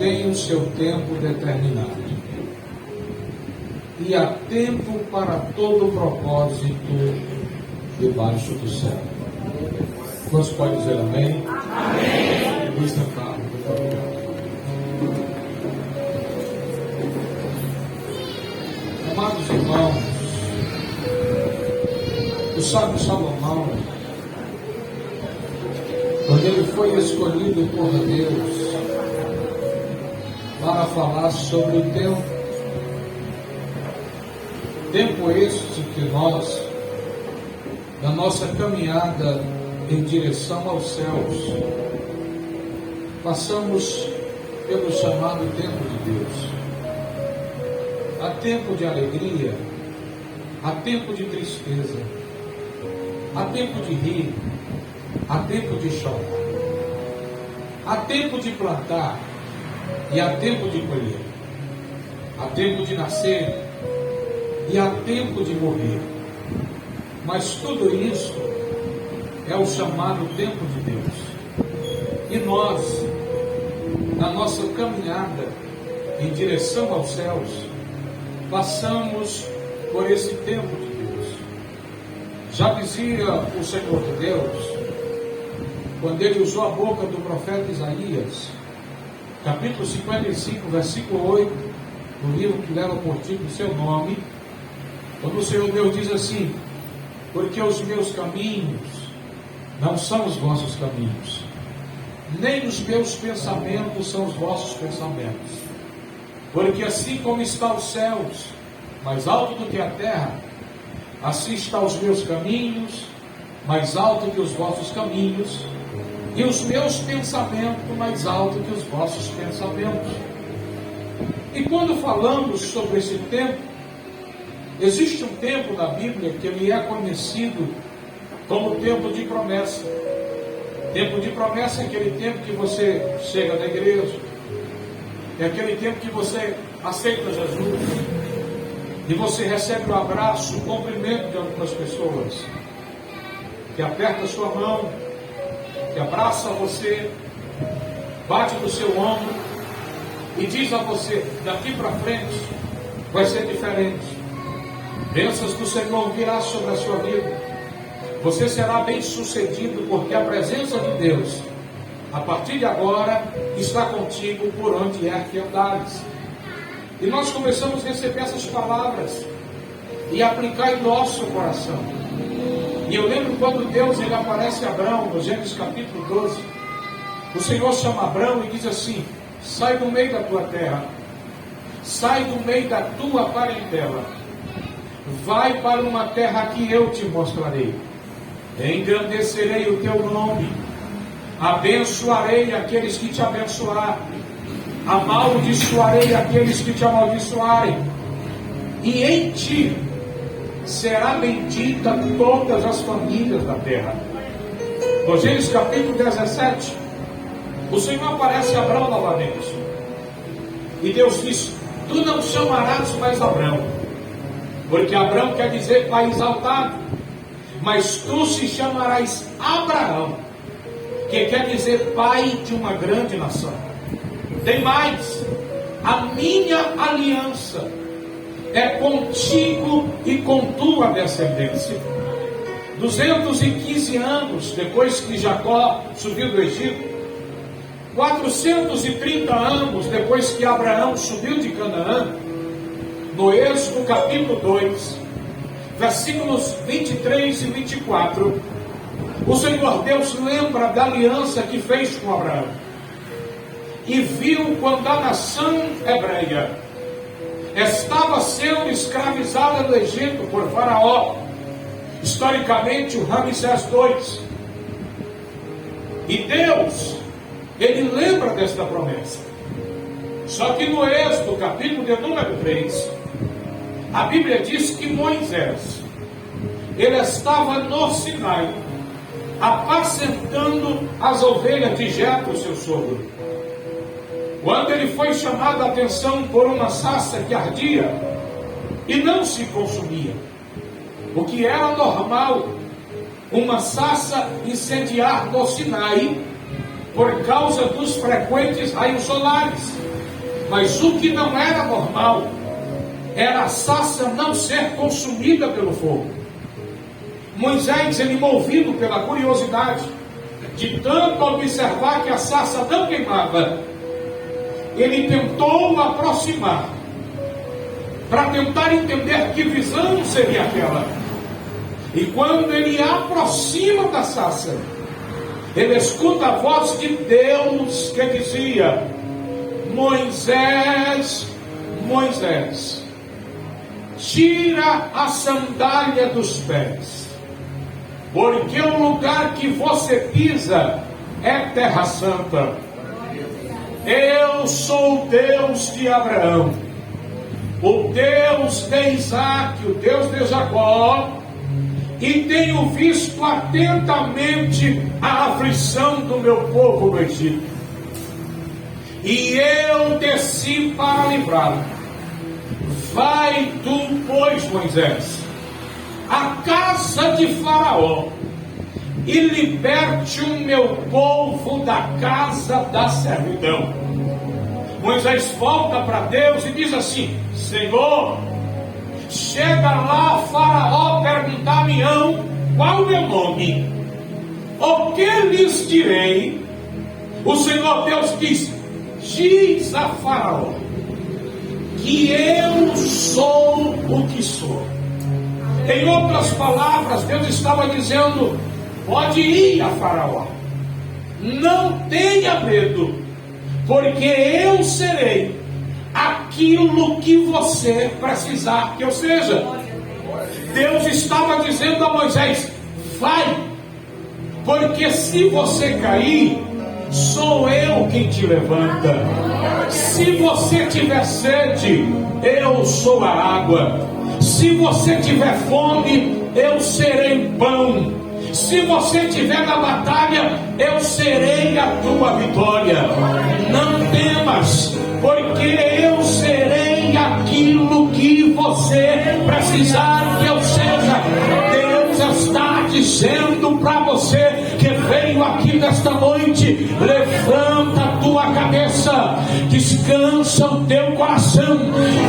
tem o seu tempo determinado. E há tempo para todo propósito debaixo do céu. Quantos podem dizer amém? Amém. Vou sentar, muito obrigado. Amados irmãos, o sábio Salomão, quando ele foi escolhido por Deus para falar sobre o tempo este que nós, na nossa caminhada em direção aos céus, passamos pelo chamado tempo de Deus. Há tempo de alegria, há tempo de tristeza, há tempo de rir, há tempo de chorar, há tempo de plantar e há tempo de colher, há tempo de nascer e há tempo de morrer. Mas tudo isso é o chamado tempo de Deus. E nós, na nossa caminhada em direção aos céus, passamos por esse tempo de Deus. Já dizia o Senhor de Deus, quando ele usou a boca do profeta Isaías, capítulo 55, versículo 8, no livro que leva por título seu nome, quando o Senhor Deus diz assim: porque os meus caminhos não são os vossos caminhos, nem os meus pensamentos são os vossos pensamentos. Porque assim como está os céus mais alto do que a terra, assim estão os meus caminhos mais alto que os vossos caminhos, e os meus pensamentos mais alto que os vossos pensamentos. E quando falamos sobre esse tempo, existe um tempo na Bíblia que ele é conhecido como tempo de promessa. Tempo de promessa é aquele tempo que você chega na igreja, é aquele tempo que você aceita Jesus e você recebe o abraço, o cumprimento de algumas pessoas, que aperta a sua mão, que abraça você, bate no seu ombro e diz a você: daqui para frente vai ser diferente. Bênçãos do Senhor virá sobre a sua vida. Você será bem sucedido, porque a presença de Deus, a partir de agora, está contigo por onde quer que andares. E nós começamos a receber essas palavras e aplicar em nosso coração. E eu lembro quando Deus ele aparece a Abraão, no Gênesis capítulo 12. O Senhor chama Abraão e diz assim: sai do meio da tua terra, sai do meio da tua parentela, vai para uma terra que eu te mostrarei. Engrandecerei o teu nome, abençoarei aqueles que te abençoarem, amaldiçoarei aqueles que te amaldiçoarem, e em ti será bendita todas as famílias da terra. No Gênesis capítulo 17, o Senhor aparece a Abraão novamente, e Deus diz: tu não chamarás mais Abraão, porque Abraão quer dizer pai exaltado, mas tu se chamarás Abraão, que quer dizer pai de uma grande nação. Tem mais: a minha aliança é contigo e com tua descendência. 215 anos depois que Jacó subiu do Egito, 430 anos depois que Abraão subiu de Canaã, no Êxodo capítulo 2, versículos 23 e 24, o Senhor Deus lembra da aliança que fez com Abraão. E viu quando a nação hebreia estava sendo escravizada no Egito por Faraó, historicamente o Ramsés II. E Deus, ele lembra desta promessa. Só que no Êxodo, capítulo de número 3, a Bíblia diz que Moisés, ele estava no Sinai, apacentando as ovelhas de Jetro, seu sogro, quando ele foi chamado a atenção por uma sarça que ardia e não se consumia, o que era normal, uma sarça incendiar no Sinai, por causa dos frequentes raios solares. Mas o que não era normal era a sarça não ser consumida pelo fogo. Moisés, ele movido pela curiosidade, de tanto observar que a sarça não queimava, ele tentou aproximar, para tentar entender que visão seria aquela. E quando ele aproxima da sarça, ele escuta a voz de Deus que dizia: Moisés, Moisés, tira a sandália dos pés, porque o lugar que você pisa é terra santa. Eu sou o Deus de Abraão, o Deus de Isaac, o Deus de Jacó, e tenho visto atentamente a aflição do meu povo no Egito, e eu desci para livrá-lo. Vai tu, pois, Moisés, à casa de Faraó, e liberte o meu povo da casa da servidão. Moisés volta para Deus e diz assim: Senhor, chega lá Faraó perguntar-me qual o meu nome, o que lhes direi? O Senhor Deus diz: diz a Faraó que eu sou o que sou. Em outras palavras, Deus estava dizendo: pode ir a Faraó, não tenha medo, porque eu serei aquilo que você precisar que eu seja. Deus estava dizendo a Moisés: vai, porque se você cair, sou eu quem te levanta. Se você tiver sede, eu sou a água. Se você tiver fome, eu serei pão. Se você tiver na batalha, eu serei a tua vitória. Não temas, porque eu serei aquilo que você precisar que eu seja. Deus está dizendo para você que veio aqui nesta noite: levanta a tua cabeça, descansa o teu coração.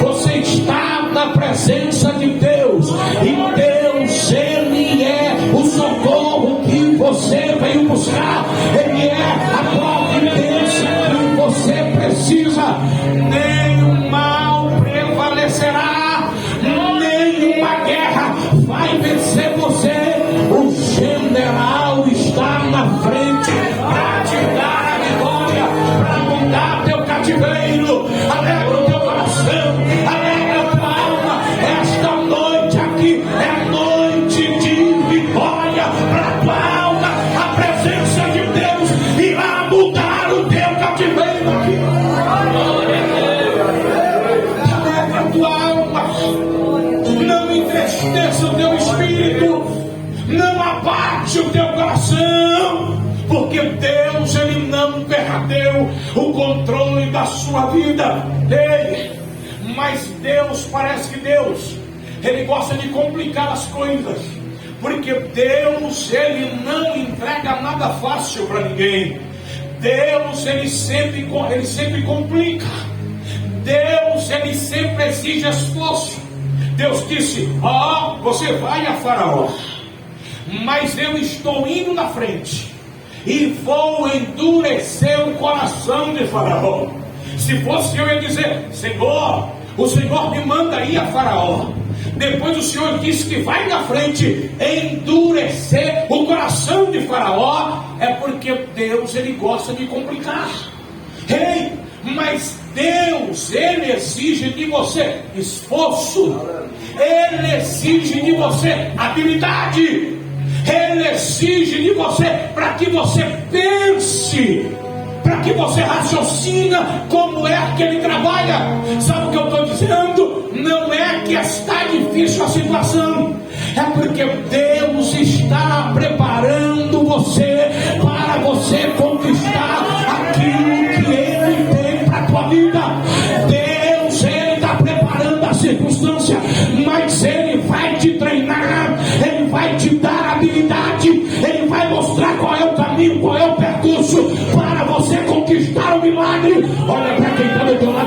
Você está na presença de Deus, e Deus, Ele é o socorro que você veio buscar. Ele é a providência que você precisa. Nenhum mal prevalecerá, nenhuma guerra vai vencer você. O general está na frente para te dar a vitória, para mudar teu cativeiro. Alegra o teu coração, alegra a tua alma. Esta noite aqui é noite de vitória para a tua alma. A presença de Deus irá mudar o teu cativeiro aqui. Alegra a tua alma, não entristeça o teu espírito, não abate o teu coração, porque Deus, Ele não perdeu o controle da sua vida. Ei, mas Deus, parece que Deus, Ele gosta de complicar as coisas, porque Deus, Ele não entrega nada fácil para ninguém. Deus, Ele sempre complica. Deus, Ele sempre exige esforço. Deus disse: você vai a Faraó, mas eu estou indo na frente e vou endurecer o coração de Faraó. Se fosse eu ia dizer: Senhor, o Senhor me manda ir a Faraó. Depois o Senhor disse que vai na frente endurecer o coração de Faraó. É porque Deus, Ele gosta de complicar. Ei, mas Deus, Ele exige de você esforço, Ele exige de você habilidade, Ele exige de você para que você pense, para que você raciocina como é que Ele trabalha. Sabe o que eu estou dizendo? Não é que está difícil a situação, é porque Deus está preparando você para você conquistar aquilo que Ele tem para a tua vida. Deus, Ele está preparando a circunstância, mas Ele vai te treinar, Ele vai te dar habilidade, Ele vai mostrar qual é o caminho, qual é o percurso para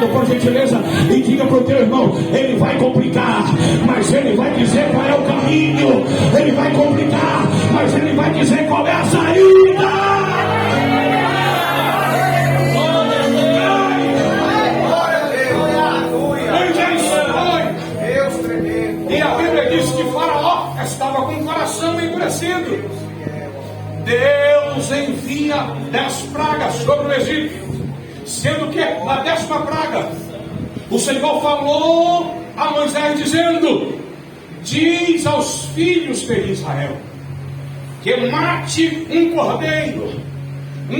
lado, por gentileza, e diga para o teu irmão: ele vai complicar, mas ele vai dizer qual é o caminho. Ele vai complicar, mas ele vai dizer qual é a saída. E a Bíblia diz que Faraó estava com o coração endurecido. Deus envia 10 pragas sobre o Egito, sendo que na 10ª praga o Senhor falou a Moisés dizendo: diz aos filhos de Israel que mate um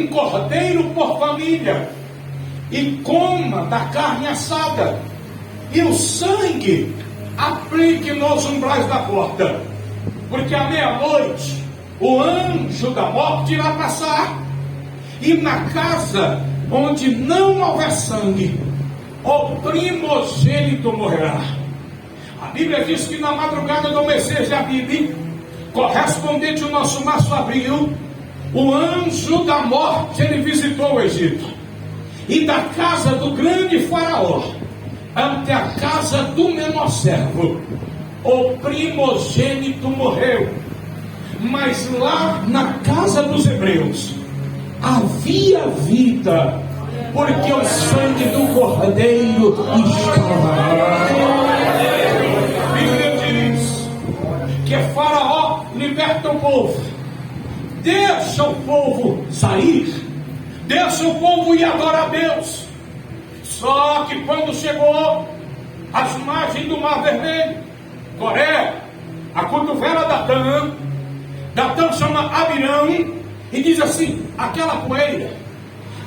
cordeiro por família, e coma da carne assada, e o sangue aplique nos umbrais da porta, porque à meia-noite o anjo da morte irá passar, e na casa onde não houver sangue, o primogênito morrerá. A Bíblia diz que na madrugada do Messias de Abibe, correspondente ao nosso março abril, o anjo da morte ele visitou o Egito, e da casa do grande faraó ante a casa do menor servo, o primogênito morreu. Mas lá na casa dos hebreus havia vida, porque o sangue do cordeiro estava lá. A Bíblia diz que Faraó liberta o povo, deixa o povo sair, deixa o povo ir adorar a Deus. Só que quando chegou às margens do Mar Vermelho, Coré, a cotovela Datã chama Abirão e diz assim: aquela poeira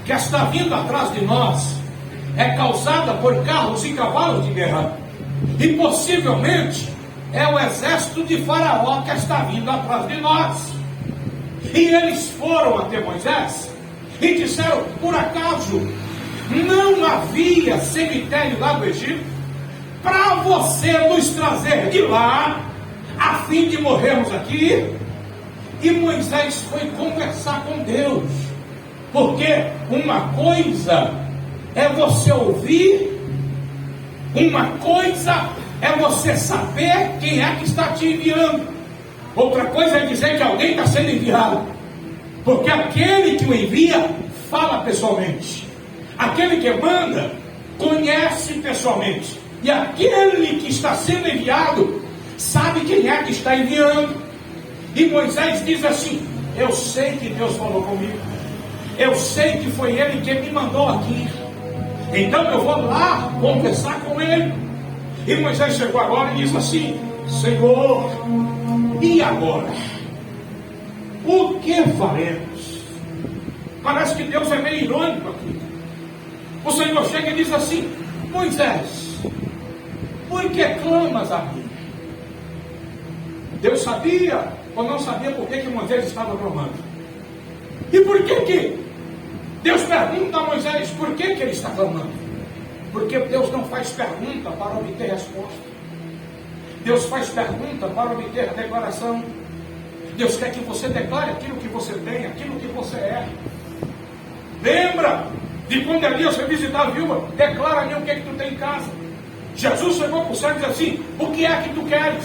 que está vindo atrás de nós é causada por carros e cavalos de guerra, e possivelmente é o exército de Faraó que está vindo atrás de nós. E eles foram até Moisés e disseram: por acaso não havia cemitério lá do Egito para você nos trazer de lá, a fim de morrermos aqui? E Moisés foi conversar com Deus, porque uma coisa é você ouvir, uma coisa é você saber quem é que está te enviando, outra coisa é dizer que alguém está sendo enviado, porque aquele que o envia fala pessoalmente, aquele que manda conhece pessoalmente, e aquele que está sendo enviado sabe quem é que está enviando. E Moisés diz assim: eu sei que Deus falou comigo, eu sei que foi Ele que me mandou aqui, então eu vou lá conversar com Ele. E Moisés chegou agora e diz assim: Senhor, e agora? O que faremos? Parece que Deus é meio irônico aqui. O Senhor chega e diz assim: Moisés, por que clamas a mim? Deus sabia ou não sabia por que Moisés estava clamando? E por que Deus pergunta a Moisés por que ele está clamando? Porque Deus não faz pergunta para obter resposta. Deus faz pergunta para obter declaração. Deus quer que você declare aquilo que você tem, aquilo que você é. Lembra de quando Elias foi visitar a viúva? Declara-me o que tu tem em casa. Jesus chegou para o cego e disse assim: o que é que tu queres?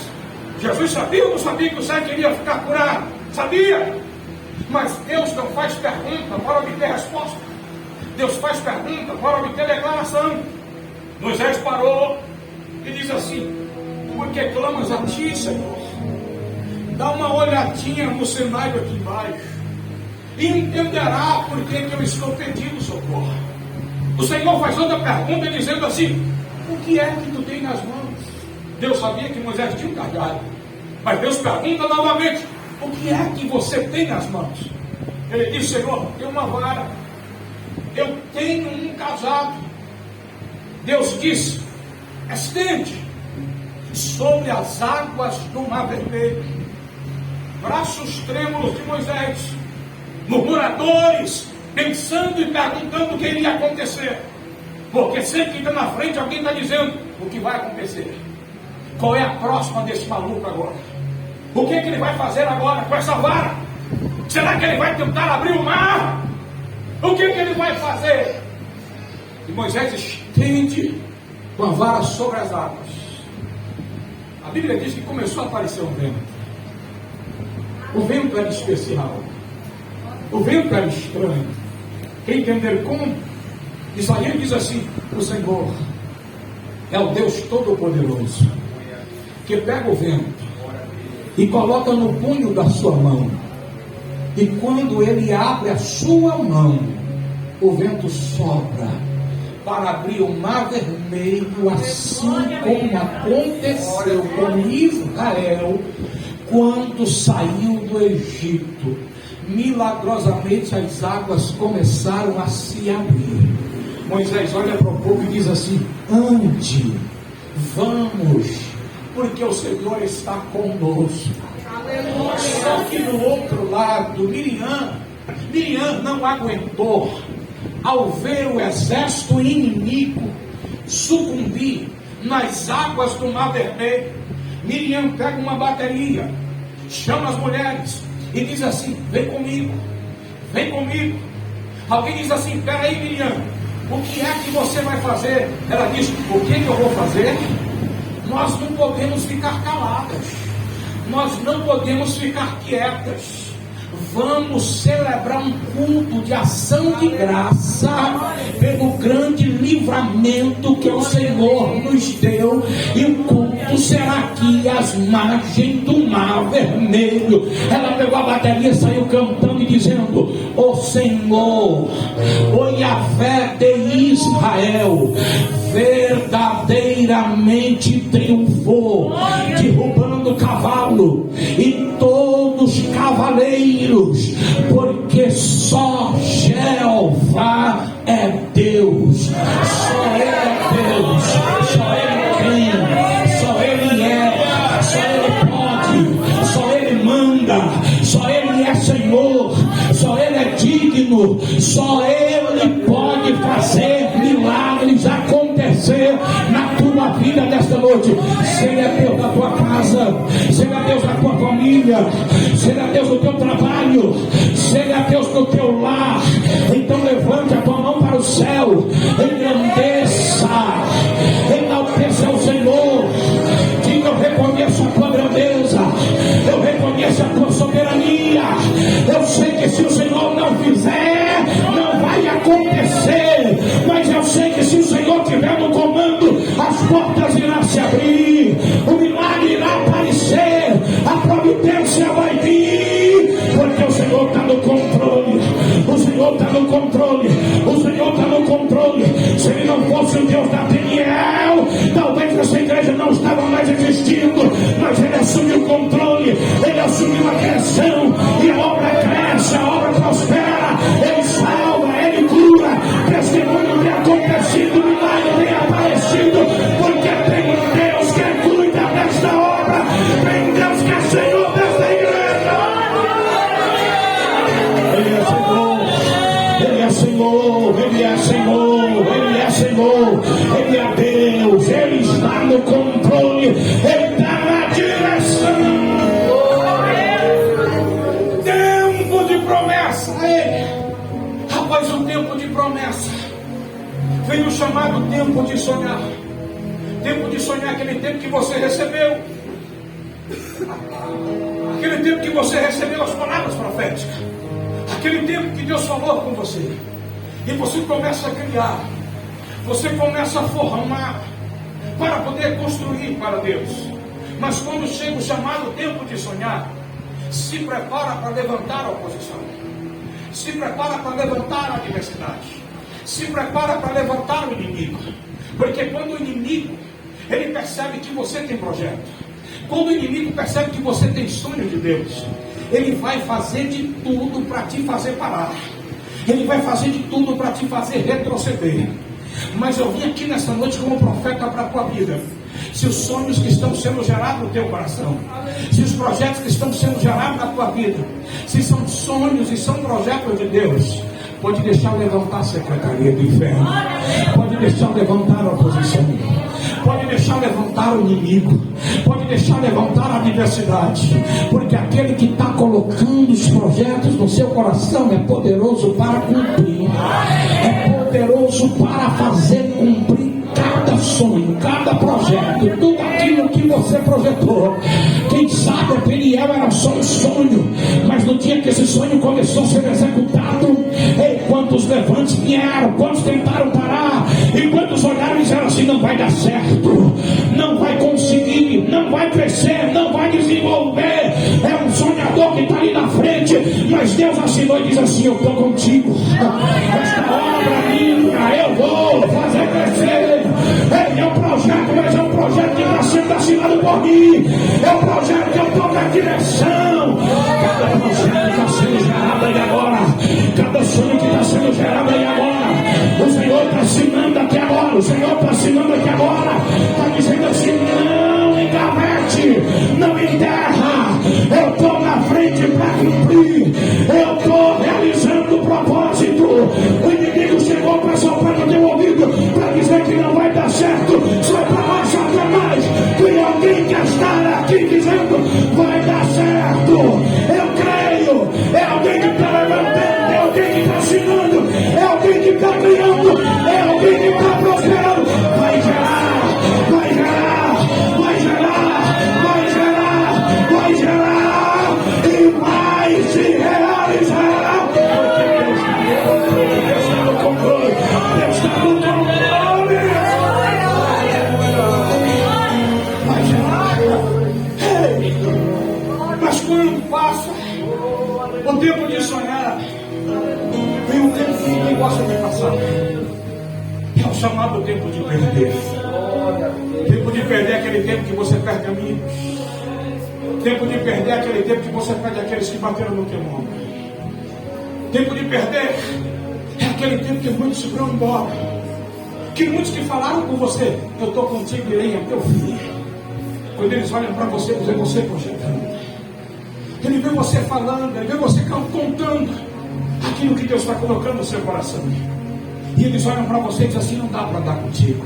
Jesus sabia ou não sabia que o cego queria ficar curado? Sabia. Mas Deus não faz pergunta para obter resposta. Deus faz pergunta para obter declaração. Moisés parou e diz assim: por que clamas a ti, Senhor? Dá uma olhadinha no cenário aqui embaixo e entenderá por que eu estou pedindo socorro. O Senhor faz outra pergunta dizendo assim: o que é que tu tem nas mãos? Deus sabia que Moisés tinha um cajado, mas Deus pergunta novamente: o que é que você tem nas mãos? Ele diz: Senhor, eu tenho uma vara, eu tenho um cajado. Deus diz: estende sobre as águas do Mar Vermelho. Braços trêmulos de Moisés, murmuradores, pensando e perguntando o que iria acontecer, porque sempre que está na frente alguém está dizendo o que vai acontecer. Qual é a próxima desse maluco agora? O que ele vai fazer agora com essa vara? Será que ele vai tentar abrir o mar? O que ele vai fazer? E Moisés tende com a vara sobre as águas. A Bíblia diz que começou a aparecer um vento. O vento era especial. O vento era estranho. Quem entender como? Isaías diz assim: o Senhor é o Deus Todo-Poderoso, que pega o vento e coloca no punho da sua mão, e quando ele abre a sua mão, o vento sopra para abrir o mar vermelho, assim como aconteceu com Israel quando saiu do Egito. Milagrosamente as águas começaram a se abrir. Moisés olha para o povo e diz assim: ande, vamos, porque o Senhor está conosco. Só que do outro lado, Miriam não aguentou. Ao ver o exército inimigo sucumbir nas águas do Mar Vermelho, Miriam pega uma bateria, chama as mulheres e diz assim: vem comigo, vem comigo. Alguém diz assim: peraí, Miriam, o que é que você vai fazer? Ela diz: o que eu vou fazer? Nós não podemos ficar caladas, nós não podemos ficar quietas. Vamos celebrar um culto de ação de graça pelo grande livramento que o Senhor nos deu, e o culto será aqui às margens do Mar Vermelho. Ela pegou a bateria e saiu cantando e dizendo: o Senhor, o Yahvé de Israel, verdadeiramente triunfou, derrubando o cavalo e todos os cavaleiros, porque só Jeová é Deus, só Ele é Deus, só Ele tem, só Ele é, só Ele pode, só Ele manda, só Ele é Senhor, só Ele é digno, só Ele pode fazer milagres acontecer na tua vida desta noite. Seja Deus da tua casa, seja Deus da tua família, seja Deus do teu trabalho, seja Deus do teu lar. Então levante a tua mão para o céu, enalteça o Senhor, diga: eu reconheço a tua grandeza, eu reconheço a tua soberania. Eu sei que se o Senhor não fizer, não vai acontecer, mas eu sei que se o Senhor estiver no comando, as portas irão se abrir, o milagre irá aparecer, a providência vai vir, porque o Senhor está no controle, o Senhor está no controle, o Senhor está no controle. Se Ele não fosse o Deus da Daniel, talvez essa igreja não estava mais existindo, mas Ele assumiu o controle, Ele assumiu a criação, e a obra cresce, a obra prospera, Ele salva, Ele cura. Testemunho tem acontecido, milagre tem aparecido, porque tem um Deus que cuida desta obra, tem Deus que é Senhor desta igreja. Ele é Senhor, Ele é Senhor, Ele é Senhor, Ele é Senhor, Ele é Deus, Ele está no controle, Ele está na direção. Tempo de promessa. Após o tempo de promessa, veio o chamado tempo de sonhar. Tempo de sonhar, aquele tempo que você recebeu, aquele tempo que você recebeu as palavras proféticas, aquele tempo que Deus falou com você, e você começa a criar, você começa a formar para poder construir para Deus. Mas quando chega o chamado tempo de sonhar, se prepara para levantar a oposição, se prepara para levantar a adversidade, se prepara para levantar o inimigo, porque quando o inimigo ele percebe que você tem projeto, quando o inimigo percebe que você tem sonho de Deus, ele vai fazer de tudo para te fazer parar, ele vai fazer de tudo para te fazer retroceder. Mas eu vim aqui nessa noite como profeta para a tua vida. Se os sonhos que estão sendo gerados no teu coração, se os projetos que estão sendo gerados na tua vida, se são sonhos e são projetos de Deus, pode deixar levantar a secretaria do inferno, pode deixar levantar a oposição, pode deixar levantar o inimigo, pode deixar levantar a adversidade, porque aquele que está colocando os projetos no seu coração é poderoso para cumprir, é poderoso poderoso para fazer cumprir cada sonho, cada projeto, tudo aquilo que você projetou. Quem sabe Peniel era só um sonho, mas no dia que esse sonho começou a ser executado, quantos levantes vieram, quantos tentaram parar, e quantos olharam e disseram assim: não vai dar certo, não vai conseguir, não vai crescer, não vai desenvolver. É um sonhador que está ali na frente, mas Deus assinou e diz assim: eu estou contigo, esta obra minha, eu vou fazer crescer. É um projeto, mas é um projeto que está sendo assinado por mim. É um projeto que eu estou na direção. Cada projeto está sendo gerado aí agora. Cada sonho que está sendo gerado aí agora. O Senhor está assinando aqui agora. O Senhor está assinando aqui agora. Está dizendo assim: não encavete, não enterra. Eu estou na frente para cumprir. Eu estou realizando o propósito. O inimigo chegou para soprar no teu ouvido, para dizer que não vai dar certo. Só para mais, só para mais. Tem alguém que está aqui dizendo: vai dar certo. Eu creio. É alguém que está levantando, é alguém que está assinando, é alguém que está criando, é alguém que está prosperando. Vai gerar, vai gerar, vai gerar, vai gerar, vai gerar, e vai se realizar. Deus está no controle, Deus está no controle. Vai gerar. Mas quando passa o tempo de sonhar, vem um tempo que ninguém gosta de passar. É o chamado tempo de perder. Tempo de perder aquele tempo que você perde amigos. Tempo de perder aquele tempo que você perde aqueles que bateram no teu ombro. Tempo de perder é aquele tempo que muitos se foram embora. Que muitos que falaram com você: eu estou contigo, irei a teu fim. Quando eles olham para você, vê você projetando. Ele vê você falando, ele vê você contando aquilo que Deus está colocando no seu coração. E eles olham para você e dizem assim: não dá para andar contigo.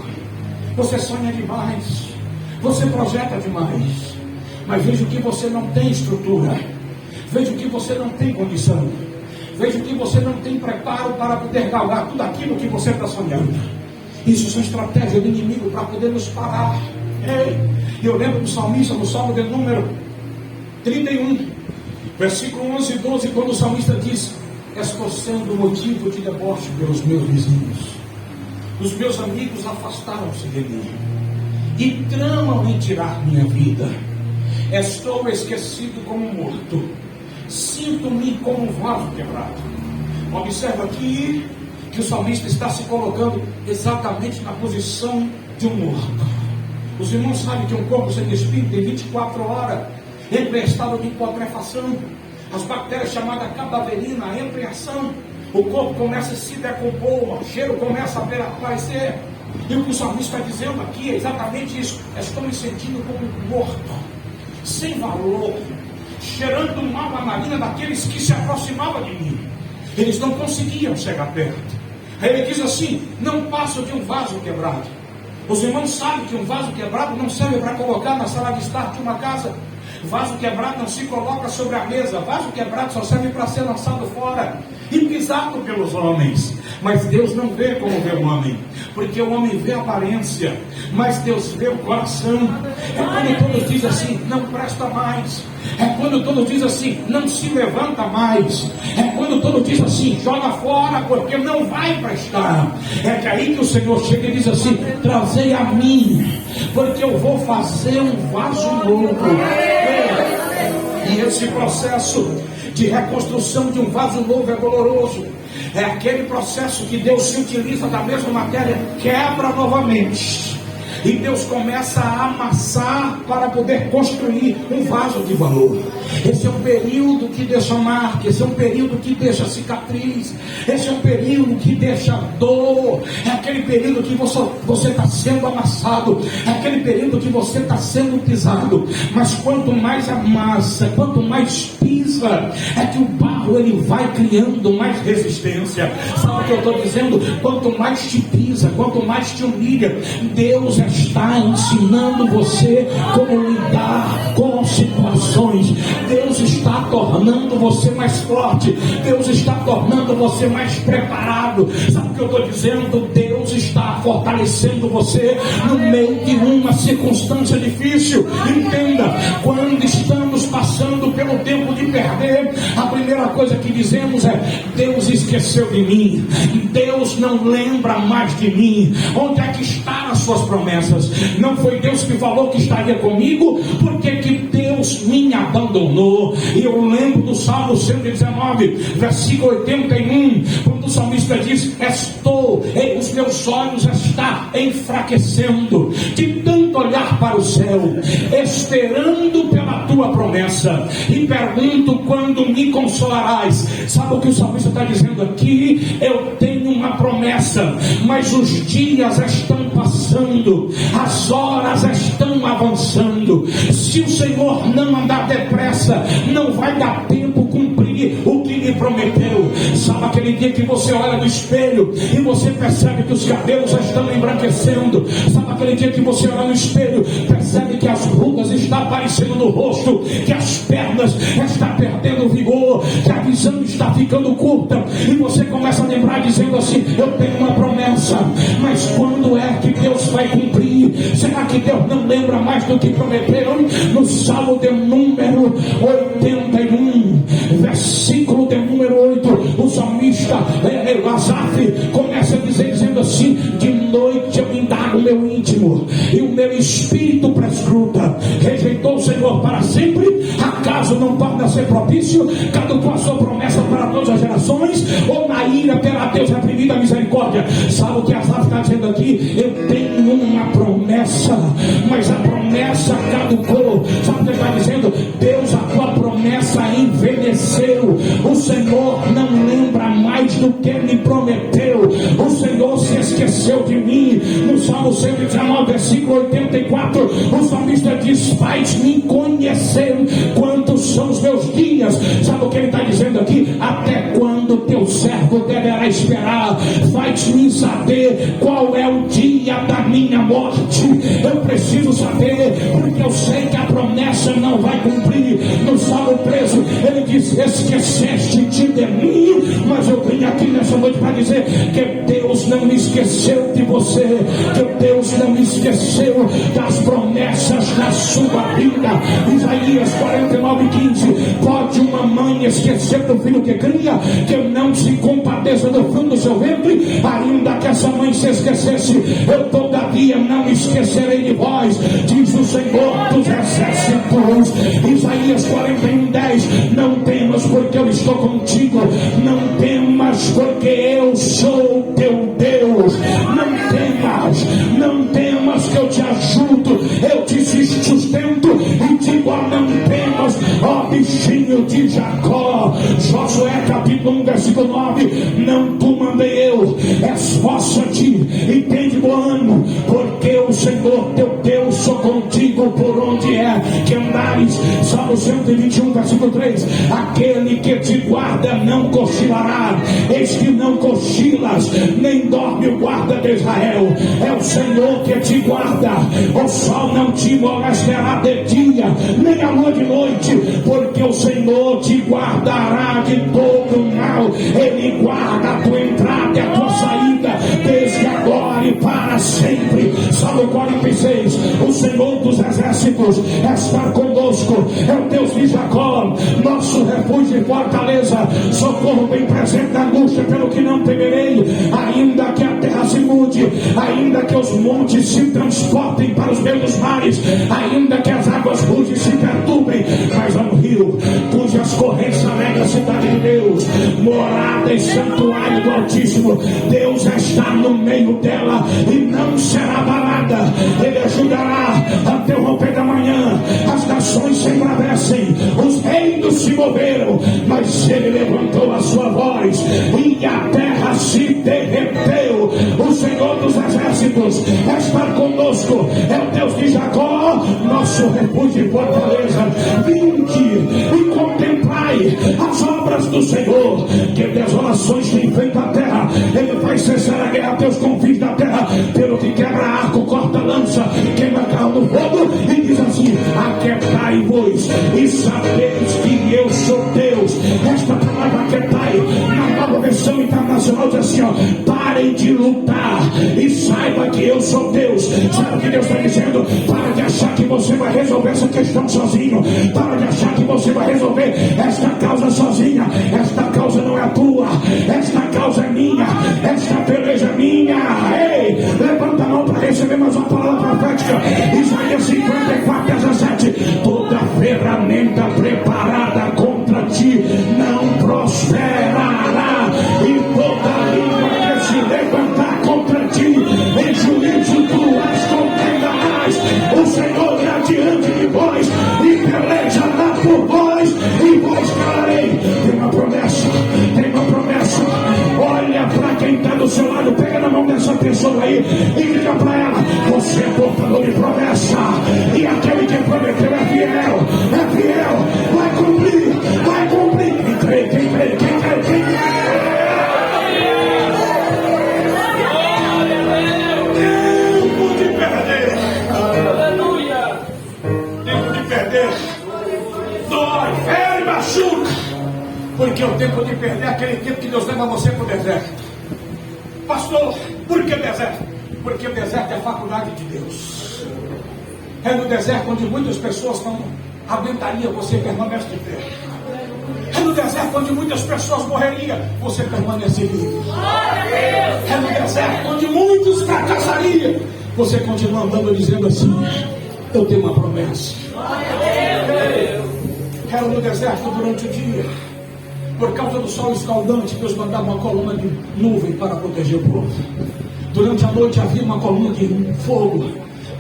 Você sonha demais, você projeta demais, mas vejo que você não tem estrutura, vejo que você não tem condição, vejo que você não tem preparo para poder galgar tudo aquilo que você está sonhando. Isso são estratégias do inimigo para poder nos parar. Eu lembro do salmista, no Salmo de número 31, versículo 11 e 12, quando o salmista diz: estou sendo motivo de deboche pelos meus vizinhos. Os meus amigos afastaram-se de mim e tramam em tirar minha vida. Estou esquecido como morto, sinto-me como um vaso quebrado. Observa aqui que o salmista está se colocando exatamente na posição de um morto. Os irmãos sabem que um corpo sem espírito tem 24 horas entre estado de putrefação. As bactérias chamadas cadaverina entram em ação. O corpo começa a se decompor, o cheiro começa a aparecer. E o que o salmista está dizendo aqui é exatamente isso: estou me sentindo como morto, sem valor, cheirando mal a narina daqueles que se aproximavam de mim. Eles não conseguiam chegar perto. Aí ele diz assim: não passo de um vaso quebrado. Os irmãos sabem que um vaso quebrado não serve para colocar na sala de estar de uma casa. Vaso quebrado não se coloca sobre a mesa. Vaso quebrado só serve para ser lançado fora e pisado pelos homens. Mas Deus não vê como vê o homem, porque o homem vê a aparência, mas Deus vê o coração. É quando todos dizem assim: não presta mais. É quando todos dizem assim: não se levanta mais. É quando todos dizem assim: joga fora, porque não vai prestar. É que aí que o Senhor chega e diz assim: trazei a mim, porque eu vou fazer um vaso novo. E esse processo de reconstrução de um vaso novo é doloroso. É aquele processo que Deus se utiliza da mesma matéria, quebra novamente, e Deus começa a amassar para poder construir um vaso de valor. Esse é um período que deixa marca, esse é um período que deixa cicatriz, esse é um período que deixa dor, é aquele período que você está sendo amassado, é aquele período que você está sendo pisado. Mas quanto mais amassa, quanto mais pisa, é que o barro ele vai criando mais resistência. Sabe o que eu estou dizendo? Quanto mais te pisa, quanto mais te humilha, Deus está ensinando você como lidar com situações. Deus está tornando você mais forte. Deus está tornando você mais preparado. Sabe o que eu estou dizendo? Deus está fortalecendo você no meio de uma circunstância difícil. Entenda, quando estamos passando pelo tempo de perder, a primeira coisa que dizemos é: Deus esqueceu de mim, Deus não lembra mais de mim. Onde é que estão as suas promessas? Não foi Deus que falou que estaria comigo? Por que que Deus me abandonou? E eu lembro do Salmo 119, versículo 81, quando o salmista diz: os meus olhos estão enfraquecendo de tanto olhar para o céu, esperando pela tua promessa, e pergunto: quando me consolarás? Sabe o que o salmista está dizendo aqui? Eu tenho uma promessa, mas os dias estão passando, as horas estão avançando. Se o Senhor não andar depressa, não vai dar tempo cumprir o que me prometeu. Sabe aquele dia que você olha no espelho e você percebe que os cabelos estão embranquecendo? Sabe aquele dia que você olha no espelho, percebe que as rugas estão aparecendo no rosto, que as pernas estão perdendo vigor, que a visão está ficando curta, e você começa a lembrar dizendo assim: eu tenho uma promessa, mas quando é que Deus vai cumprir? Será que Deus não lembra mais do que prometeu? No Salmo de número 81, versículo de número 8, o salmista Asaf começa a dizer, dizendo assim: de noite eu indago o meu íntimo, e o meu espírito prescruta. Rejeitou o Senhor para sempre? Acaso não torna a ser propício? Caducou a sua promessa para todas as gerações? Ou na ira terá Deus reprimido a misericórdia? Sabe o que Asaf está dizendo aqui? Eu tenho uma promessa, mas a promessa caducou. Sabe o que ele está dizendo? Deus, a tua promessa envelheceu. O Senhor não lembra mais do que me prometeu. O Senhor se esqueceu de mim. No Salmo 119, versículo 84, o salmista diz: faz-me conhecer quantos são os meus dias. Sabe o que ele está dizendo aqui? Até quando teu servo deverá esperar? Faz-me saber qual é o dia da minha morte. Eu preciso saber, porque eu sei que a promessa não vai cumprir. No Salmo 13, ele diz: esqueceste-te de mim. Mas eu vim aqui nessa noite para dizer que Deus não esqueceu de você, que Deus não esqueceu das promessas da sua vida. Isaías 49:15: pode uma mãe esquecer do filho que cria, que não se compadeça do fruto do seu ventre? Ainda que essa mãe se esquecesse, eu todavia não esquecerei de vós, diz o Senhor dos exércitos. Isaías 41:10: não temas, porque eu estou contigo, não temas, porque eu sou teu Deus. Não temas que eu te ajudo, eu te sustento e digo: não temas, ó bichinho de Jacó. Josué capítulo 1, versículo 9: não tu mandei eu, esforça-te e tem de bom ânimo, porque o Senhor teu Deus sou contigo por onde é que andares. Salmo 121, versículo 3: aquele que te guarda não cochilará. Eis que não cochilas, nem dorme o guarda de Israel. É o Senhor que te guarda. O sol não te molestará de dia, nem a lua de noite, porque o Senhor te guardará de todo mal. Ele guarda a tua entrada e a tua saída, desde agora e para sempre. Salmo 46: o Senhor dos exércitos está conosco, é o Deus de Jacó, nosso refúgio e fortaleza, socorro bem presente na angústia, pelo que não temerei, ainda que a terra se mude, ainda que os montes se transportem para os meios dos mares, ainda que as águas ruges se perturbem, mas há um rio cujas correntes alegra a cidade de Deus, morada e santuário do Altíssimo. Deus está no meio dela e não será abalada. Ele ajudará até o romper da manhã. As nações se embravecem, os reinos se moveram, mas ele levantou a sua voz e a terra se derreteu. O Senhor dos exércitos estar conosco. É o Deus de Jacó, nosso refúgio e fortaleza. Vinde e contemplai as obras do Senhor, que desolações tem feito a terra. Ele faz cessar a guerra a teus confins da terra, pelo que quebra arco, corta lança, queima carro no fogo, e diz assim: aquietai-vos e sabeis que eu sou Deus. Esta palavra aquietai, na nova versão internacional, diz assim: ó, parem de lutar e saiba que eu sou Deus. Sabe o que Deus está dizendo? Para de achar que você vai resolver essa questão sozinho. Para de achar que você vai resolver esta causa sozinha. Esta causa não é tua, esta causa é minha, esta peleja é minha. Ei, levanta a mão para receber mais uma palavra profética. Isaías 54, 17. Toda ferramenta preparada contra ti não prosperará, e toda língua que se levantar contra ti em juízo tu as condenarás. O Senhor irá diante de vós e pelejará por vós, e vós calarei. Tem uma promessa, tem uma promessa. Olha para quem está do seu lado, pega na mão dessa pessoa aí e diga para ela: você é portador de promessa, e aquele que prometeu é fiel, vai cumprir, vai cumprir. Quem crê, quem crê, quem crê, quem crê. Tempo de perder, aleluia. Tempo de perder, dói, fere, machuca, porque o tempo de perder é aquele tempo que Deus leva você para o deserto. Pastor, por que deserto? Porque o deserto é a faculdade de Deus. É no deserto onde muitas pessoas não aguentariam, você permanece de pé. É no deserto onde muitas pessoas morreriam, você permanece vivo. É no deserto onde muitos fracassariam, você continua andando dizendo assim: eu tenho uma promessa. Era no deserto durante o dia, por causa do sol escaldante, Deus mandava uma coluna de nuvem para proteger o povo. Durante a noite havia uma coluna de fogo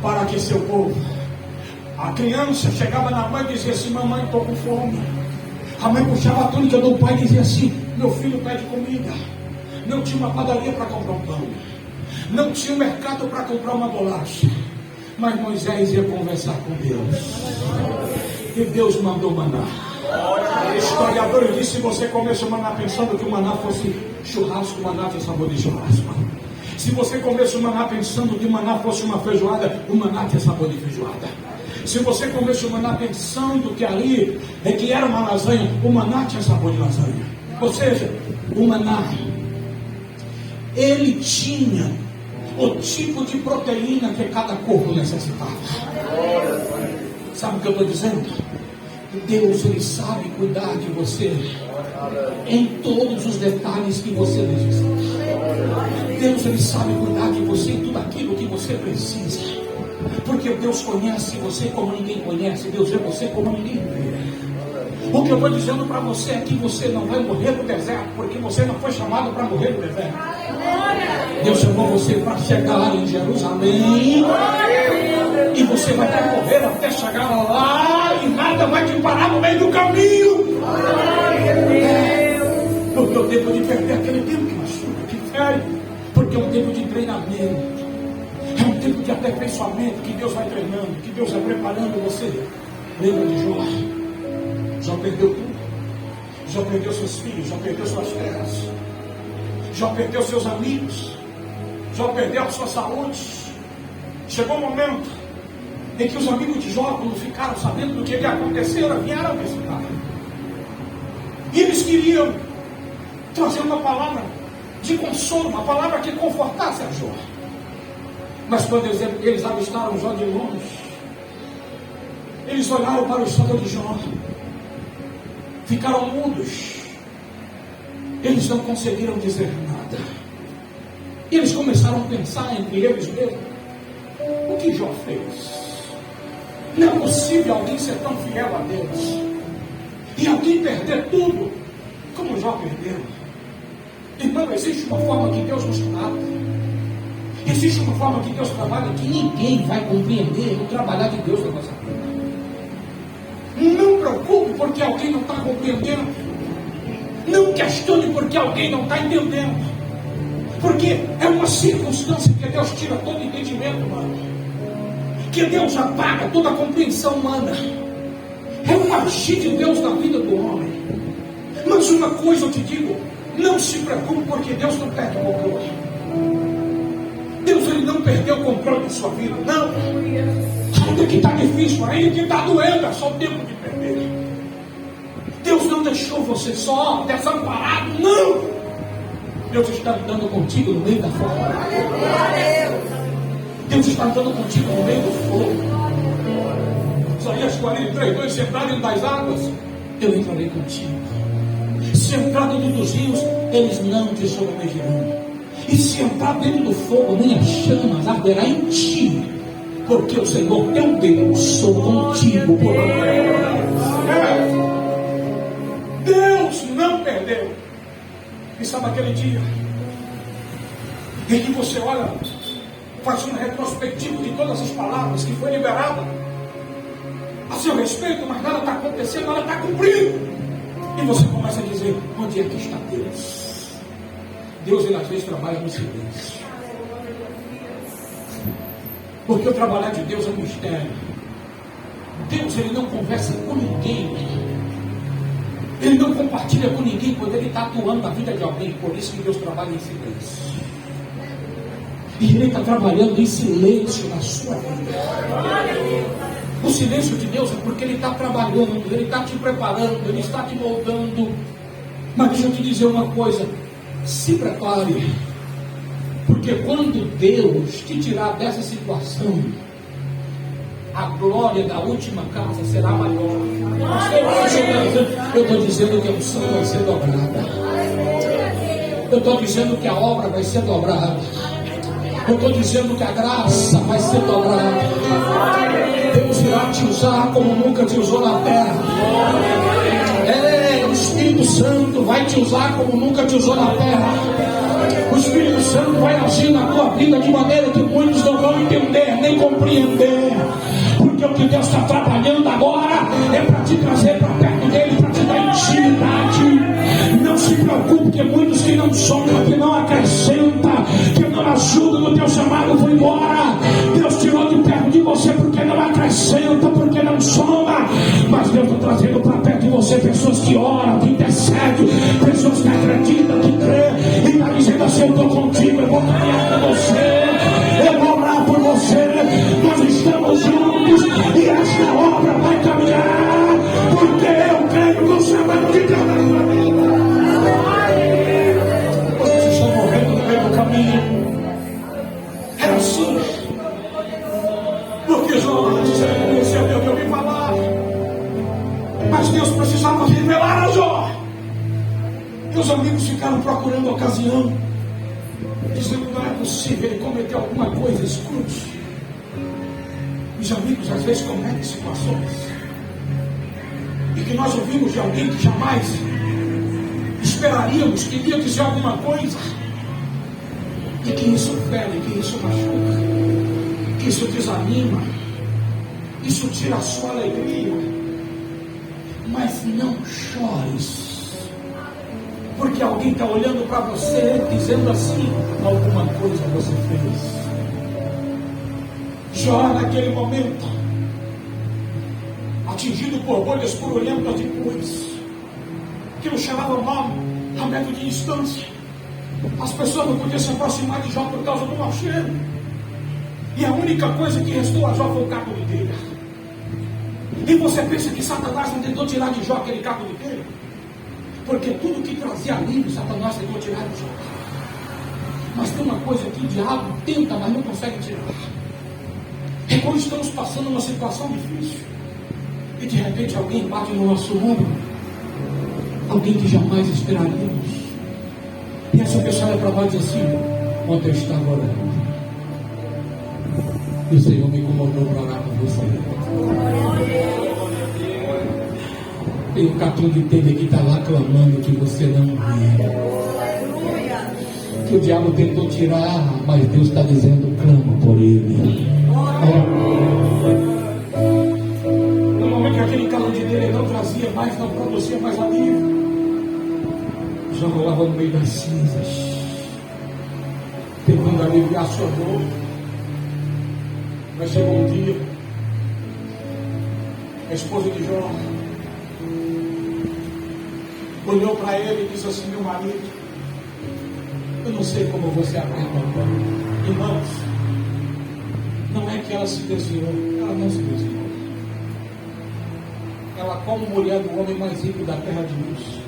para aquecer o povo. A criança chegava na mãe e dizia assim: mamãe, estou com fome. A mãe puxava a túnica do pai e dizia assim: meu filho pede comida. Não tinha uma padaria para comprar um pão, não tinha um mercado para comprar uma bolacha, mas Moisés ia conversar com Deus, e Deus mandou maná. Historiadores dizem: se você comesse o maná pensando que o maná fosse churrasco, o maná tinha sabor de churrasco. Se você comesse o maná pensando que o maná fosse uma feijoada, o maná tinha sabor de feijoada. Se você comesse o maná pensando que ali que era uma lasanha, o maná tinha sabor de lasanha. Ou seja, o maná, ele tinha o tipo de proteína que cada corpo necessitava. Sabe o que eu estou dizendo? Deus, ele sabe cuidar de você em todos os detalhes que você necessita. Deus, ele sabe cuidar de você em tudo aquilo que você precisa, porque Deus conhece você como ninguém conhece. Deus vê você como ninguém vê. O que eu estou dizendo para você é que você não vai morrer no deserto, porque você não foi chamado para morrer no deserto. Deus chamou você para chegar em Jerusalém, e você vai percorrer até chegar lá, e nada vai te parar no meio do caminho. Porque o tempo de perder é aquele tempo que machuca, que fere, porque é um tempo de treinamento, é um tempo de aperfeiçoamento que Deus vai treinando, que Deus vai preparando você. Lembra de Jó? Jó perdeu tudo. Jó perdeu seus filhos, Jó perdeu suas terras, Jó perdeu seus amigos, Jó perdeu a sua saúde. Chegou um momento em que os amigos de Jó, quando ficaram sabendo do que ia acontecer, vieram visitar. E eles queriam trazer uma palavra de consolo, uma palavra que confortasse a Jó. Mas quando eles avistaram Jó de longe, eles olharam para o estado de Jó, ficaram mudos. Eles não conseguiram dizer nada. Eles começaram a pensar entre eles mesmos: o que Jó fez? Não é possível alguém ser tão fiel a Deus e alguém perder tudo como Jó perdeu. Irmão, existe uma forma que Deus nos trata, existe uma forma que Deus trabalha que ninguém vai compreender o trabalhar de Deus na nossa vida. Não preocupe porque alguém não está compreendendo. Não questione porque alguém não está entendendo. Porque é uma circunstância que Deus tira todo entendimento humano, que Deus apaga toda a compreensão humana. É um agir de Deus na vida do homem. Mas uma coisa eu te digo: não se preocupe, porque Deus não perde o controle. Deus, ele não perdeu o controle de sua vida, não. Ainda que está difícil, ainda que está doendo, é só o tempo de perder. Deus não deixou você só, desamparado, não. Deus está andando contigo no meio da forma. Deus está andando contigo no meio do fogo. Isaías 43:2: se entrar dentro das águas, eu entrarei contigo. Se entrar dentro dos rios, eles não te sobremergirão. E se entrar dentro do fogo, nem as chamas arderá em ti, porque o Senhor teu Deus sou contigo por Deus não perdeu. E sabe aquele dia em que você olha, faz uma retrospectiva de todas as palavras que foi liberada a seu respeito, mas nada está acontecendo, nada está cumprindo, e você começa a dizer: onde é que está Deus? Deus, ele às vezes trabalha no silêncio, porque o trabalhar de Deus é um mistério. Deus, ele não conversa com ninguém, ele não compartilha com ninguém quando ele está atuando na vida de alguém. Por isso que Deus trabalha em silêncio. E ele está trabalhando em silêncio na sua vida. O silêncio de Deus é porque ele está trabalhando, ele está te preparando, ele está te moldando. Mas deixa eu te dizer uma coisa: se prepare, porque quando Deus te tirar dessa situação, a glória da última casa será maior. Eu estou dizendo que a unção vai ser dobrada. Eu estou dizendo que a obra vai ser dobrada. Eu estou dizendo que a graça vai ser dobrada. Deus irá te usar como nunca te usou na terra. O Espírito Santo vai te usar como nunca te usou na terra. O Espírito Santo vai agir na tua vida de maneira que muitos não vão entender, nem compreender. Porque o que Deus está trabalhando agora é para te trazer para perto dele, para te dar intimidade. Não se preocupe, que muitos que não somam, que não acrescentam, que não ajudam no teu chamado, vão embora. Deus tirou de perto de você porque não acrescenta, porque não soma. Mas Deus está trazendo para perto de você pessoas que oram, que intercedem, pessoas que acreditam, que crêem, e está dizendo assim: eu estou contigo, eu vou caminhar com você, eu vou orar por você, nós estamos juntos, e esta obra vai caminhar, porque eu creio no chamado de Deus na minha vida. Vocês estão morrendo no meio do caminho. Era assim, porque Jó antes ele conheceu Deus de ouvir falar, mas Deus precisava revelar a Jó. E os amigos ficaram procurando a ocasião, dizendo: não é possível, ele cometeu alguma coisa, escute. Os amigos às vezes cometem situações e que nós ouvimos de alguém que jamais esperaríamos que iria dizer alguma coisa, e que isso fere, que isso machuca, que isso desanima, isso tira a sua alegria. Mas não chores, porque alguém está olhando para você dizendo assim: alguma coisa você fez. Jó, naquele momento, atingido por bolhas purulentas de pus, que o chamavam mal a metro de distância. As pessoas não podiam se aproximar de Jó por causa do mau cheiro. E a única coisa que restou a Jó foi o caco de telha. E você pensa que Satanás não tentou tirar de Jó aquele caco de telha? Porque tudo que trazia alívio, Satanás tentou tirar de Jó. Mas tem uma coisa que o diabo tenta, mas não consegue tirar. É quando estamos passando uma situação difícil e de repente alguém bate no nosso ombro, alguém que jamais esperaríamos, e essa pessoa olha para nós e diz assim: ontem eu estava orando e o Senhor me incomodou para orar com você. Tem um catum de telha que está lá clamando que você não vê, que o diabo tentou tirar, mas Deus está dizendo: clama por ele. No momento que aquele calor de dele não trazia mais, não produzia mais alívio, já rolava no meio das cinzas. para aliviar sua dor. Mas chegou um dia, a esposa de Jó olhou para ele e disse assim: meu marido, eu não sei como você aguenta. Irmãos, não é que ela se desviou, ela não se desviou. Ela, como mulher do homem mais rico da terra de Luz,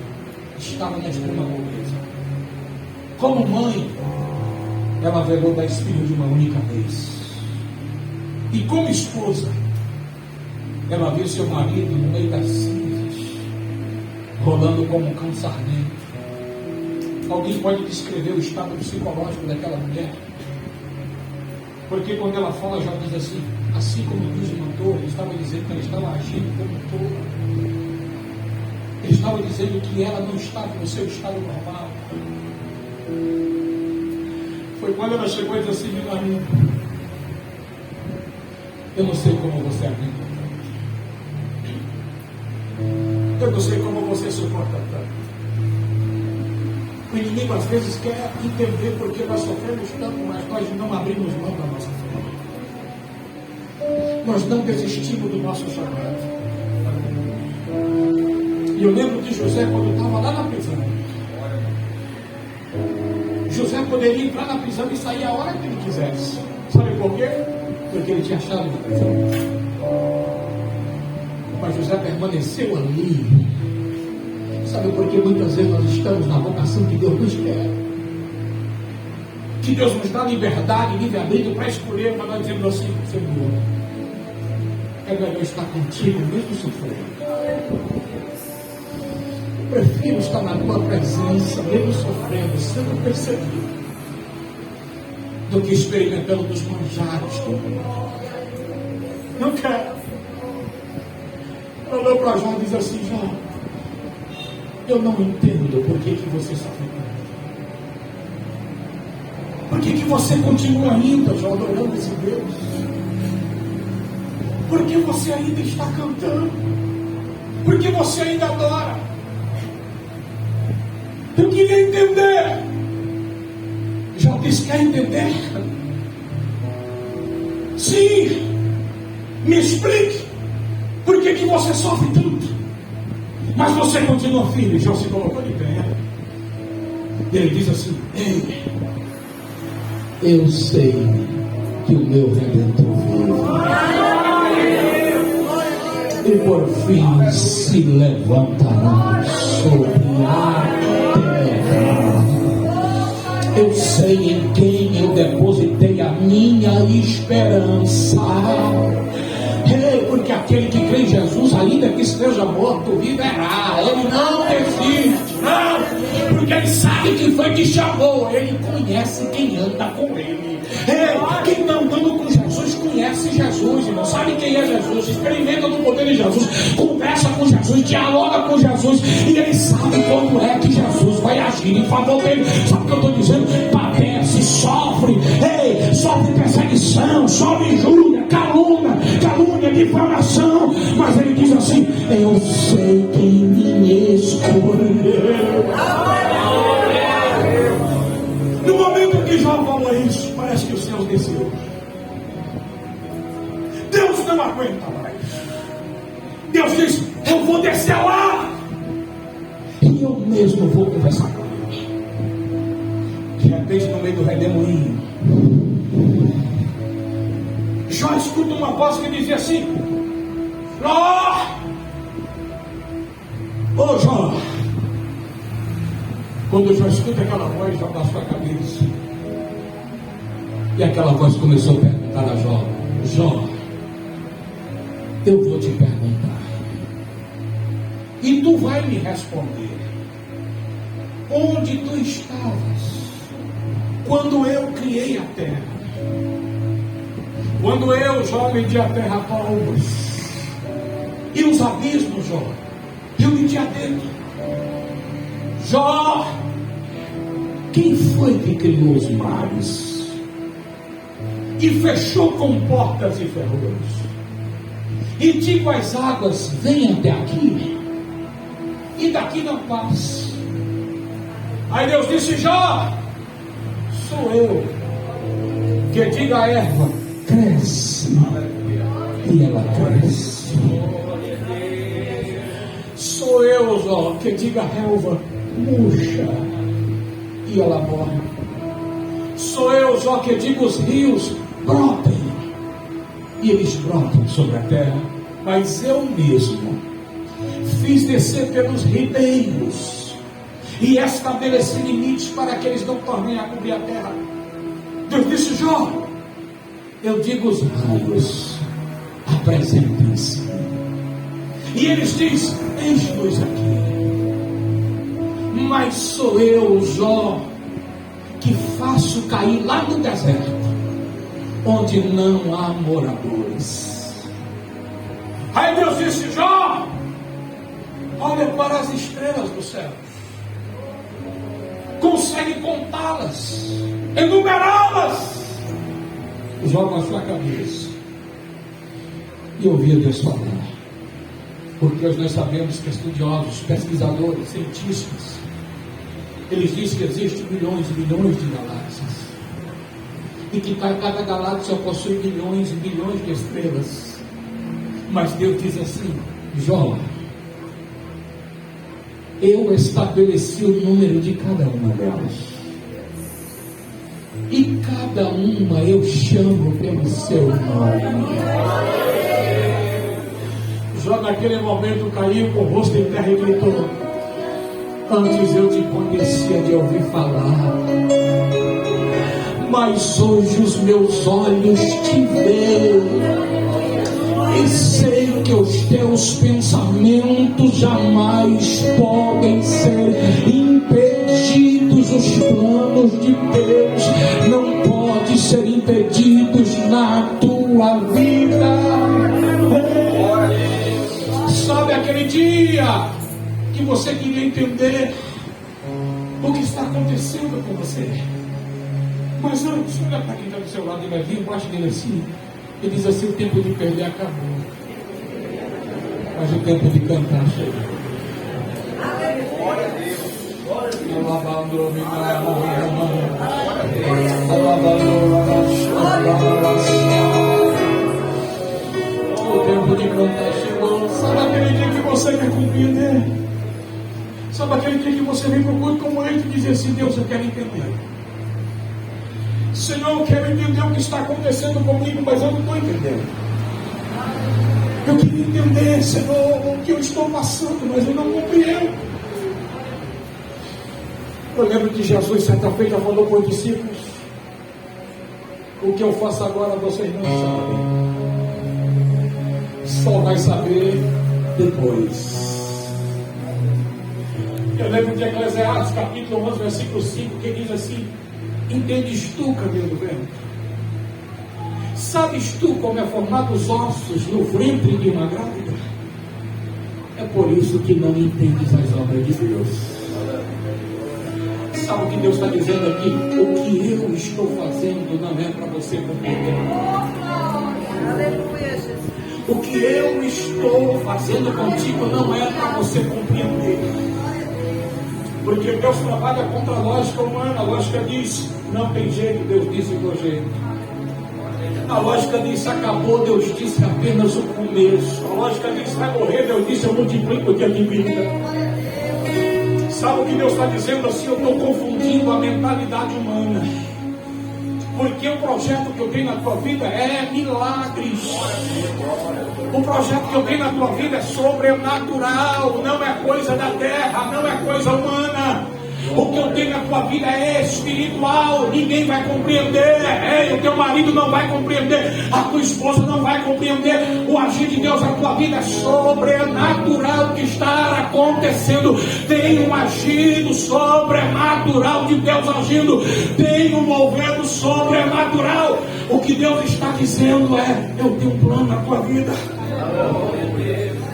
estava na extrema pobreza. Como mãe, ela velou 10 filhos de uma única vez. E como esposa, ela viu seu marido no meio das cinzas, rolando como um cão sarnento. Alguém pode descrever o estado psicológico daquela mulher? Porque quando ela fala, já diz assim como diz o autor, ele estava dizendo que ela estava agindo como tola. Ele estava dizendo que ela não estava no seu estado normal. Foi quando ela chegou e disse assim: meu amigo, eu não sei como você aguenta. Eu não sei como você suporta tanto. O inimigo às vezes quer entender porque nós sofremos tanto, mas nós não abrimos mão da nossa fé. Nós não desistimos do nosso chamado. E eu lembro de José quando estava lá na prisão. José poderia entrar na prisão e sair a hora que ele quisesse. Sabe por quê? Porque ele tinha chave de prisão. Mas José permaneceu ali. Sabe por que muitas vezes nós estamos na vocação que Deus nos quer? Que Deus nos dá liberdade, livre-arbítrio para escolher, mas nós dizemos assim: Senhor, é melhor estar contigo mesmo sofrendo. Eu prefiro estar na tua presença, mesmo sofrendo, sendo perseguido, do que experimentando dos manjares do mundo. Não quero. Olhou para Jó e diz assim: Jó, eu não entendo por que você sofre tanto. Por que você continua ainda, Jó, adorando esse Deus? Por que você ainda está cantando? Por que você ainda adora? Eu queria entender. Jó disse: quer entender? Sim. Me explique. Por que você sofre tanto? Mas você continua firme. Jó se colocou de pé. E ele diz assim: ei, eu sei que o meu Redentor vive, e por fim se levantará sobre a terra. Eu sei em quem eu depositei a minha esperança. Porque aquele que crê em Jesus, ainda que esteja morto, viverá. Ele não desiste, não, porque ele sabe quem foi que chamou. Ele conhece quem anda com ele. Quem está andando com Jesus conhece Jesus, irmão. Sabe quem é Jesus, experimenta do poder de Jesus, conversa com Jesus, dialoga com Jesus, e ele sabe como é que Jesus vai agir em favor dele. Sabe o que eu estou dizendo? Padece, sofre, sofre perseguição, sofre injúria, calúnia, difamação, mas ele diz assim: eu sei quem me escolheu. No momento que Jó falou isso, parece que os céus desceu. Deus não aguenta mais. Deus diz: eu vou descer lá e eu mesmo vou conversar com Deus. De repente, no meio do redemoinho, Jó escuta uma voz que dizia assim: Jó! Ô Jó! Quando Jó escuta aquela voz, Jó baixou a cabeça. E aquela voz começou a perguntar a Jó: Jó, eu vou te perguntar, e tu vai me responder. Onde tu estavas quando eu criei a terra? Quando eu, Jó, medi a terra a palmos, e os abismos, Jó, eu medi adentro. Jó, quem foi que criou os mares e fechou com portas e ferrolhos, e digo às águas: vem até aqui, e daqui não passe? Aí Deus disse: Jó, sou eu que diga a erva: cresce, e ela cresce. Sou eu, Jó, que diga a relva: murcha, e ela morre. Sou eu, Jó, que digo os rios: brotem, e eles brotam sobre a terra. Mas eu mesmo fiz descer pelos ribeiros e estabeleci limites para que eles não tornem a cobrir a terra. Deus disse: Jó, eu digo os raios, apresentem-se. E eles dizem: eis-nos aqui. Mas sou eu, Jó, que faço cair lá no deserto, onde não há moradores. Aí Deus disse: Jó, olha para as estrelas do céu, consegue contá-las, enumerá-las. Jó baixou a cabeça e ouvia Deus falar, porque hoje nós sabemos que estudiosos, pesquisadores, cientistas, eles dizem que existem milhões e milhões de galáxias, e que cada galáxia possui bilhões e bilhões de estrelas. Mas Deus diz assim: Jó, eu estabeleci o número de cada uma delas, e cada uma eu chamo pelo seu nome. Jó naquele momento caiu com o rosto em terra e gritou: antes eu te conhecia de ouvir falar, mas hoje os meus olhos te veem, e sei que os teus pensamentos jamais podem ser impedidos. Os planos de Deus não podem ser impedidos na tua vida. Sabe aquele dia que você queria entender o que está acontecendo com você? Mas antes, olha para quem está do seu lado e vai vir embaixo dele assim e diz assim: o tempo de perder acabou, mas o tempo de cantar chegou. Glória a Deus. O tempo de cantar chegou. Sabe aquele dia que você quer compreender? Sabe aquele dia que você vem para o culto como ele e diz assim: Deus, eu quero entender. Senhor, eu quero entender o que está acontecendo comigo, mas eu não estou entendendo. Eu queria entender, Senhor, o que eu estou passando, mas eu não compreendo. Eu lembro que Jesus, certa feita, falou para os discípulos: o que eu faço agora vocês não sabem, só vai saber depois. Eu lembro de Eclesiastes, capítulo 11, versículo 5, que diz assim: entendes tu o caminho do vento? Sabes tu como é formado os ossos no ventre de uma grávida? É por isso que não entendes as obras de Deus. Sabe o que Deus está dizendo aqui? O que eu estou fazendo não é para você compreender. O que eu estou fazendo contigo não é para você compreender. Porque Deus trabalha contra a lógica humana. A lógica diz: não tem jeito. Deus disse: do jeito. A lógica diz: acabou. Deus disse: apenas o começo. A lógica diz: vai morrer. Deus disse: eu multiplico o dia de vida. Sabe o que Deus está dizendo assim? Eu estou confundindo a mentalidade humana. Porque o projeto que eu tenho na tua vida é milagres. O projeto que eu tenho na tua vida é sobrenatural. Não é coisa da terra, não é coisa humana. O que eu tenho na tua vida é espiritual. Ninguém vai compreender. O teu marido não vai compreender. A tua esposa não vai compreender. O agir de Deus na tua vida é sobrenatural que está acontecendo. Tem um agir sobrenatural de Deus agindo. Tem um movimento sobrenatural. O que Deus está dizendo é: eu tenho um plano na tua vida.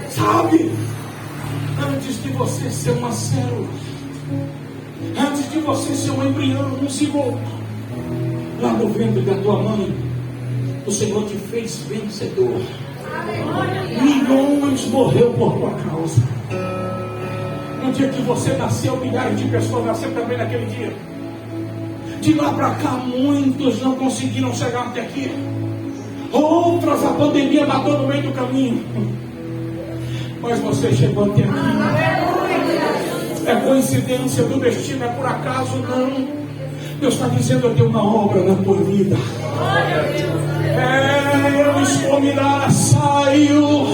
Sabe? Antes de você ser uma célula, antes de você ser um embrião, um zigoto, lá no ventre da tua mãe, o Senhor te fez vencedor. Milhões morreu por tua causa. No dia que você nasceu, milhares de pessoas nasceram também naquele dia. De lá para cá, muitos não conseguiram chegar até aqui. Outras, a pandemia matou no meio do caminho. Mas você chegou até aqui. É coincidência do destino? É por acaso? Não. Deus está dizendo: eu tenho uma obra na tua vida. Eu estou me dar saio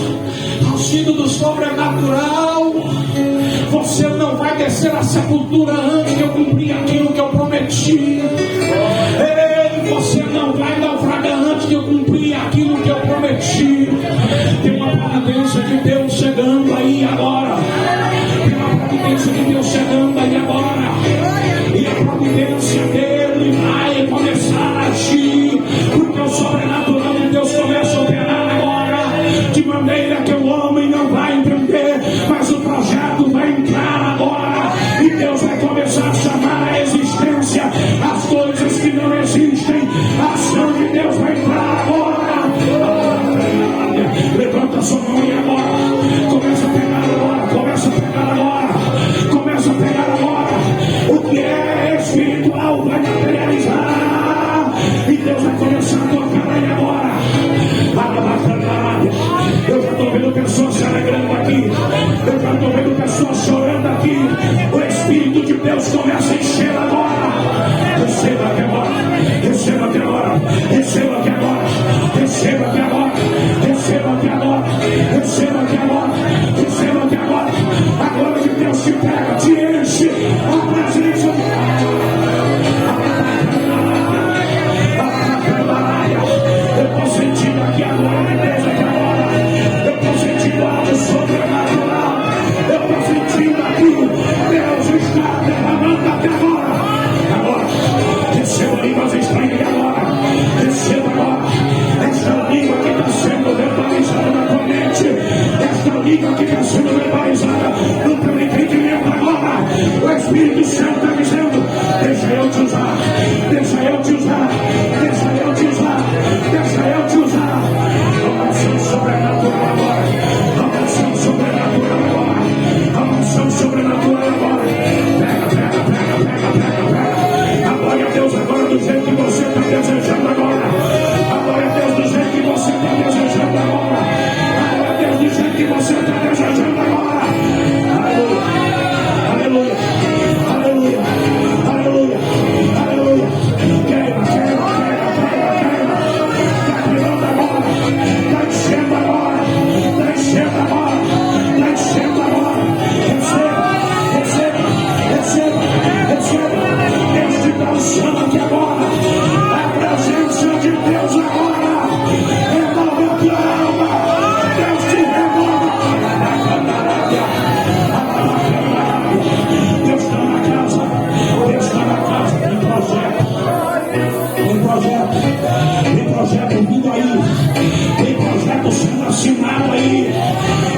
auxílio do sobrenatural. Você não vai descer à sepultura antes de eu cumprir aquilo que eu prometi. Você não vai naufragar antes de eu cumprir aquilo que eu prometi. Tem uma providência de Deus chegando aí agora. Tem uma providência de Deus chegando aí agora. E a providência dele vai começar a agir, porque o sobrenatural de Deus começa a operar agora, de maneira que o homem não vai entender, mas o projeto vai entrar agora, e Deus vai começar a chamar à existência as coisas que não existem. A ação de Deus vai entrar agora. Levanta sua mão e agora começa a pegar agora, começa a pegar agora, começa a pegar agora. O que é espiritual vai materializar, e Deus vai começar a tocar aí agora. Eu já estou vendo pessoas se alegrando aqui, eu já estou vendo pessoas chorando aqui. O Espírito de Deus começa a encher agora. Receba aqui agora, receba aqui agora, receba aqui agora, receba aqui agora, receba aqui agora, receba aqui agora, receba aqui agora. A glória de Deus te pega, te enche, a presença de eu estou sentindo aqui agora, Deus aqui agora. Eu estou sentindo algo sobrenatural. Eu estou sentindo aqui, Deus está derramando até agora. Agora, receba línguas estranhas agora. Receba agora. Esta língua que está sendo verbalizada na tua mente. Esta língua que está sendo verbalizada no teu entendimento agora. O Espírito Santo está dizendo: deixa eu te usar, deixa eu te usar, deixa eu te usar, deixa eu te usar. Uma ação sobrenatural agora, uma ação sobrenatural agora, uma ação sobrenatural agora. Pega, pega, pega, pega, pega, pega. Glória a Deus agora do jeito que você está desejando agora. Glória a Deus do jeito que você está desejando agora. Glória a Deus do jeito que você está desejando agora. Aleluia, aleluia, aleluia, aleluia, aleluia. Queima, queima, queima, queima, queima. Está queimando agora, está enchendo agora, está enchendo agora, está enchendo agora. Receba, receba, receba, receba. Deus te dá um chama aqui agora. A presença de Deus agora. Renova a tua alma. Deus te renova. Deus está na casa. Deus está na casa. Tem projeto. Tem projeto. Tem projeto vindo aí. Tem projeto sendo assinado aí.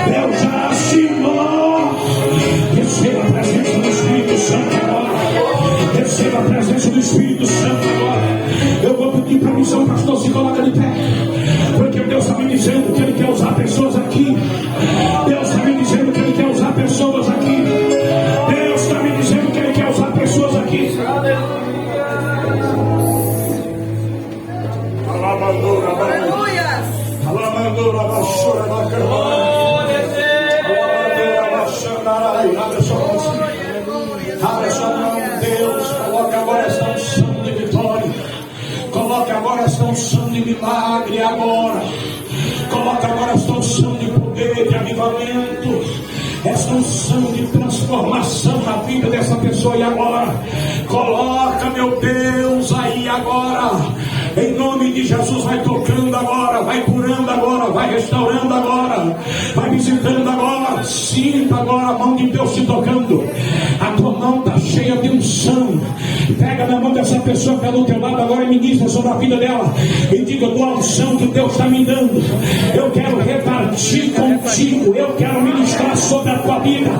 Deus já assinou. Receba a presença do Espírito Santo agora. Receba a presença do Espírito Santo agora. Eu vou pedir permissão, pastor, se coloca de pé. Porque Deus está me dizendo que Ele quer usar pessoas aqui. Deus está me dizendo que Ele quer usar pessoas aqui. Deus está me dizendo que Ele quer usar pessoas aqui. Abre sua mão, Deus. Coloque agora esta unção de vitória. Coloque agora esta unção de milagre agora. Coloque agora esta unção de poder, de avivamento. Esta unção de transformação na vida dessa pessoa e agora. Coloca, meu Deus, aí agora. Em nome de Jesus, vai tocando agora, vai curando agora, vai restaurando agora, vai visitando agora. Sinta agora a mão de Deus te tocando. A tua mão está cheia de unção. Pega na mão dessa pessoa que está do teu lado agora e ministra sobre a vida dela. E diga: tua unção que Deus está me dando, eu quero repartir contigo. Eu quero ministrar sobre a tua vida,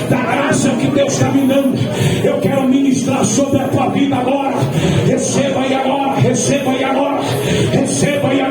da graça que Deus está me dando. Eu quero ministrar sobre a tua vida agora. Receba aí agora, receba aí agora, receba aí